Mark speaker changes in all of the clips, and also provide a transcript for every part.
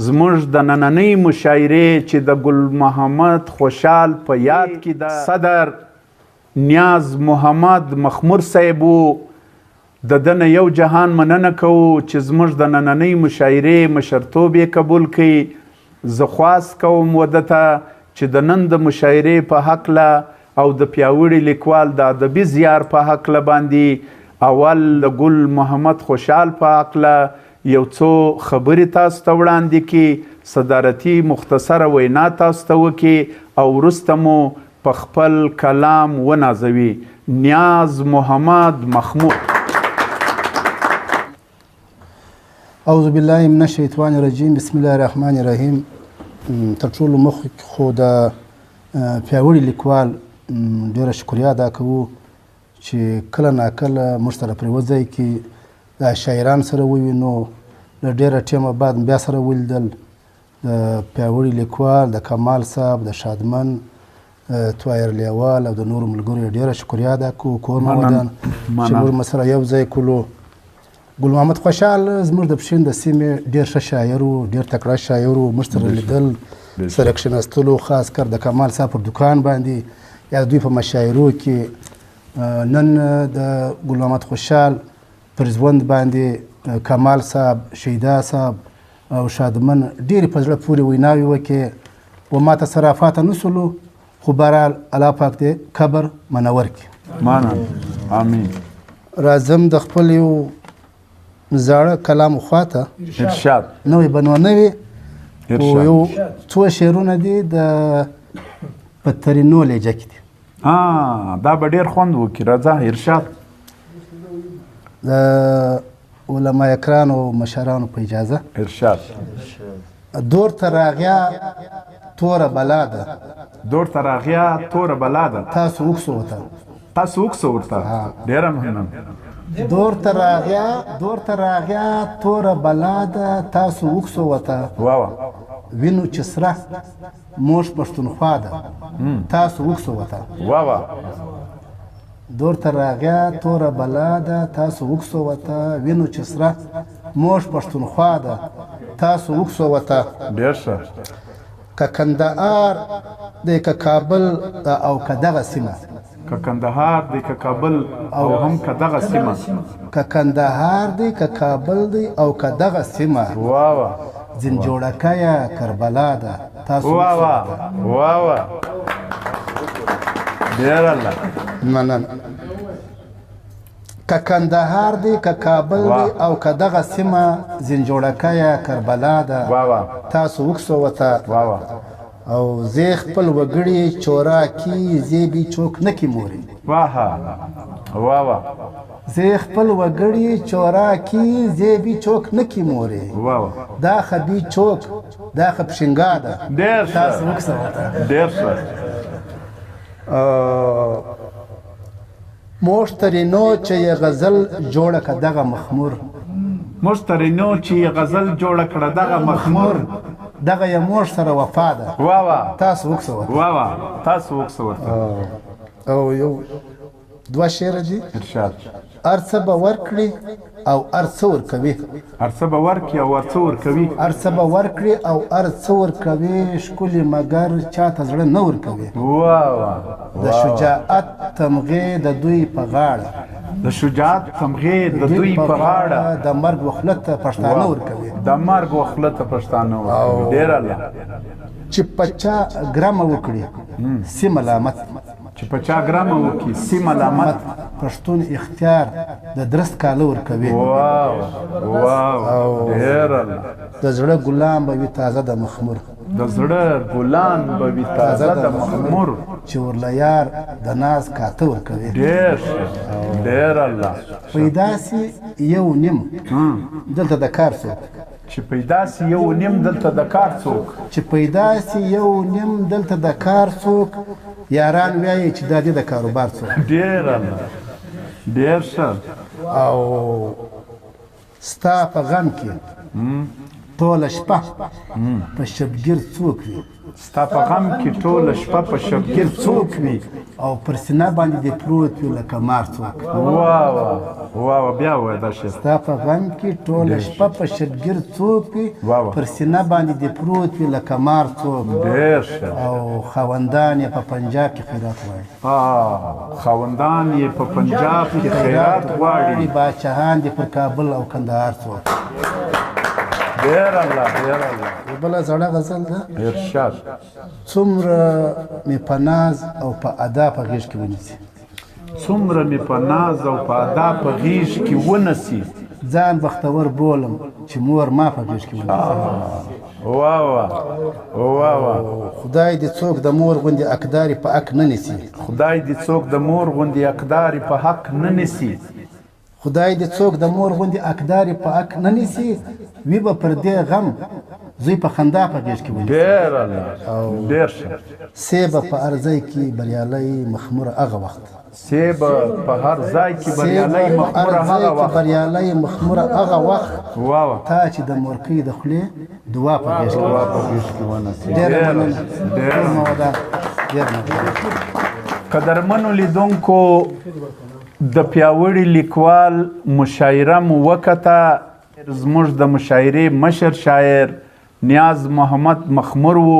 Speaker 1: زموږ د نننۍ مشاعرې چې د ګل محمد خوشحال په یاد کې د صدر نیاز محمد مخمور صاحب و. د ده نه یو جهان مننه کوو چې زموږ د نننۍ مشاعرې مشرتوب یې قبول کړي. زه خواست کوم وده ته چې د نن د مشاعرې په هکله او د پیاوړي لیکوال د ادبي زیار په هکله باندې اول د ګل محمد خوشحال په هکله یو څو خبرې تاسو ته وړاندې کړي، صدارتي مختصره وینا تاسو ته وکړي او وروسته مو په خپل کلام ونازوي. نیاز محمد مخمود.
Speaker 2: اعوذ بالله من الشیطان الرجیم. بسم الله الرحمن الرحیم. تر ټولو مخکې خو د پیاوړي لیکوال ډېره شکریه ادا کوو چې کله ناکله موږ سره پرې وځی کې د شاعران سره ووینو. له ډېره ټیمه بعد بیا سره ولیدل د پیاوړي لیکوال د کمال صاحب، د شادمن، طاهر لیوال او د نورو ملګرو ډېره شکریه ادا کوو. کور مو ودان چې موږ سره یو ځای کړو. ګل محمد خوشحال زموږ د پښین د سیمې ډېر ښه شاعر و، ډېر تکړه شاعر و. موږ سره لیدل، سره کښېنستلو، خاص کر د کمال صاحب پر دکان باندې یا دوی په مشاعرو کې. نن د ګل محمد خوشحال پر ژوند باندې کمال صاحب، شیدا صاحب او شادمن ډېرې په زړه پورې ویناوې وکړې و ما ته صرافاته نه سولو، خو بهرحال الله پاک دې قبر منور کړي.
Speaker 1: آمین.
Speaker 2: راځم د خپل یو زاړه کلام خواته.
Speaker 1: ارشاد.
Speaker 2: نوې به نو نه وي، خو یو څو شعرونه دي د په ترینو لهجه کې دي.
Speaker 1: دا به ډېر خوند وکړي. راځه ارشاد.
Speaker 2: د علما اکران او مشرانو په اجازه.
Speaker 1: ارشاد.
Speaker 2: دور ته راغیا توره بلا ده،
Speaker 1: دور ته راغیا توره بلا ده،
Speaker 2: تاسو وکسو ورته.
Speaker 1: تاسو وکسو ورته. ډېره مننه.
Speaker 2: دور ته راغیا توره بلا ده، تاسو وکسو ورته. وینو چې سره موږ پښتونخوا ده، تاسو وکسو ورته. دور ته راغیا توره بلا ده، تاسو وکسو ورته. وینو چې سره موږ پښتونخوا ده، تاسو وکسو ورته.
Speaker 1: ډېر ښه.
Speaker 2: که کندهار دی که کابل او که دغه سیمه،
Speaker 1: که کندهار دی که کابل او هم که دغه سیمه،
Speaker 2: که کندهار دی که کابل دی او که دغه سیمه، ځین جوړکیه کربلا ده، تاسو
Speaker 1: ډېر الله
Speaker 2: مننه. که کندهار دی که کابل دی او که دغه سیمه، ځین جوړکیه کربلا ده، تاسو وکسو ورته. او زه خپل وګړي چوراکي زیبي چوک نه کې موري. زه خپل وګړي چوراکي زیبي چوک نه کې موري. دا خبي چوک دا خب شنګا ده. تاسو وکسو ورته.
Speaker 1: ډېر ښه.
Speaker 2: موشترینو چې غزل جوړه که دغه مخمور،
Speaker 1: موشترینو چې غزل جوړه کړه دغه مخمور،
Speaker 2: دغه یې موږ سره وفا ده، تاسو وکسو ورته.
Speaker 1: تاسو وکسو ورته.
Speaker 2: او یو دوه شعره دي.
Speaker 1: ارشاد.
Speaker 2: هر څه به ورکړي او هر څه ورکوي.
Speaker 1: هر څه به ورکړي او هر څه ورکوي.
Speaker 2: هر څه به ورکړي او هر څه ورکوي، ښکلي مګر چاته زړه نه ورکوي. د شجاعت تمغې د دوی په غاړه،
Speaker 1: د شجاعت تمغې د دوی په غاړه،
Speaker 2: د مرګ وخلت ته پښتانه ورکوي.
Speaker 1: د مرګ وخلت ته پښتانه ورکوي. ډېر الله.
Speaker 2: چې په چا ګرامه وکړي سی ملامت،
Speaker 1: چې په چا ګرامه وکړي سی ملامت،
Speaker 2: پښتون اختیار د درست کاله ورکوي.
Speaker 1: ډېر الله.
Speaker 2: د زړه ګلان به وي تازه د مخمور،
Speaker 1: د زړه ګلان به وي تازه د مخمور،
Speaker 2: چې ورله یار د ناز کاته ورکوي.
Speaker 1: ډېر الله.
Speaker 2: پیدا سي یو نیم دلته د کار څوک،
Speaker 1: چې پیدا سي یو نیم دلته د کار څوک،
Speaker 2: چې پیدا سي یو نیم دلته د کار څوک، یاران وایي چې دا دې د کاروبار څوک.
Speaker 1: ډېر الله. ډېر ښه.
Speaker 2: او ستا په غم کې ټوله شپه په شبګیر څوک وي
Speaker 1: ستا په غم کې ټوله شپه په شبګیر څوک وي
Speaker 2: او پر سینه باندې دې پروت وي لکه مار څوک
Speaker 1: واه بیا وایه دا شعر
Speaker 2: ستا په غم کې ټوله شپه په شبګیر څوک وي پر سینه باندې دې پروت وي لکه مار څوک
Speaker 1: ډېر ښه
Speaker 2: او خاوندان یې په پنجاب کې خیرات غواړي
Speaker 1: خاوندان یې په پنجاب کې خیرات غواړي
Speaker 2: باچهان دې پر کابل او کندهار څوک
Speaker 1: ډېر الله
Speaker 2: بله زړه غزل ده
Speaker 1: ارشاد
Speaker 2: څومره مې په ناز او په ادا په غېږ کې ونیسي
Speaker 1: څومره مې په ناز او په ادا په غېږ کې ونسي
Speaker 2: ځان بختور بولم چې مور ما په غېږ کې ونیسي
Speaker 1: واه
Speaker 2: خدای دې څوک د مور غوندې اقدارې په حق نه نیسي
Speaker 1: خدای دې څوک د مور غوندې اقدارې په حق نه نیسي
Speaker 2: خدای دې څوک د مور غوندې اقدارې په حق نه نیسي وي به پر دې غم زوی په خندا په غېږ کې ونیسي
Speaker 1: ډېر الله ډېر ښه
Speaker 2: سی به په هر ځای کې بریالی مخموره هغه وخت
Speaker 1: سی به په هر ځای کې
Speaker 2: بریالی مخموره هغه وخت تا چې د مورکۍ د خولې دعا په غېږ کې ونیسي ډېره مننه
Speaker 1: قدرمنو لیدونکو د پیاوړي لیکوال مشاعره مو وکته زموږ د مشاعرې مشر شاعر نیاز محمد مخمور و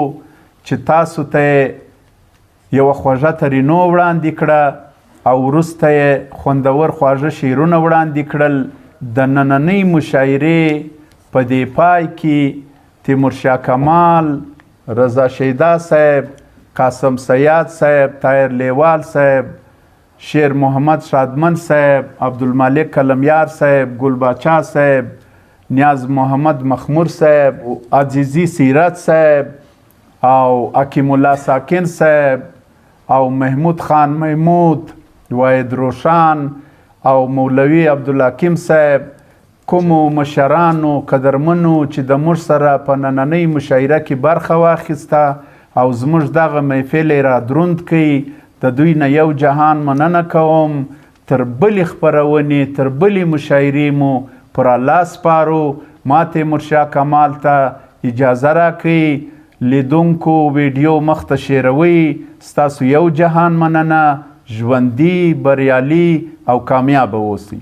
Speaker 1: چې تاسو ته یوه خوږه ترینو وړاندې کړه او وروسته یې خوندور خواږه شعرونه وړاندې کړل د نننۍ مشاعرې په دې پای کې تیمورشاه کمال رضا شیدا صاحب قاسم سیاد صاحب طاهر لیوال صاحب شیر محمد شادمن صاحب عبدالمالک کلمیار صاحب گل باچا صاحب نیاز محمد مخمور صاحب عزیزی سیرت صاحب او حکیم الله ساکن صاحب او محمود خان محمود واحد روشان او مولوی عبدالحکیم صاحب کومو مشرانو قدرمنو چې د موږ سره په نننۍ مشاعره کې برخه واخیسته او زموږ دغه محفل یې را دروند کړي د دوی نه یو جهان مننه کوم تر بلې خپرونې تر بلې مشاعرې مو پر الله سپارو ما تیمورشاه کمال ته اجازه راکړئ لیدونکو ویډیو مخ ته شیروئ ستاسو یو جهان مننه ژوندي بریالي او کامیابه اوسئ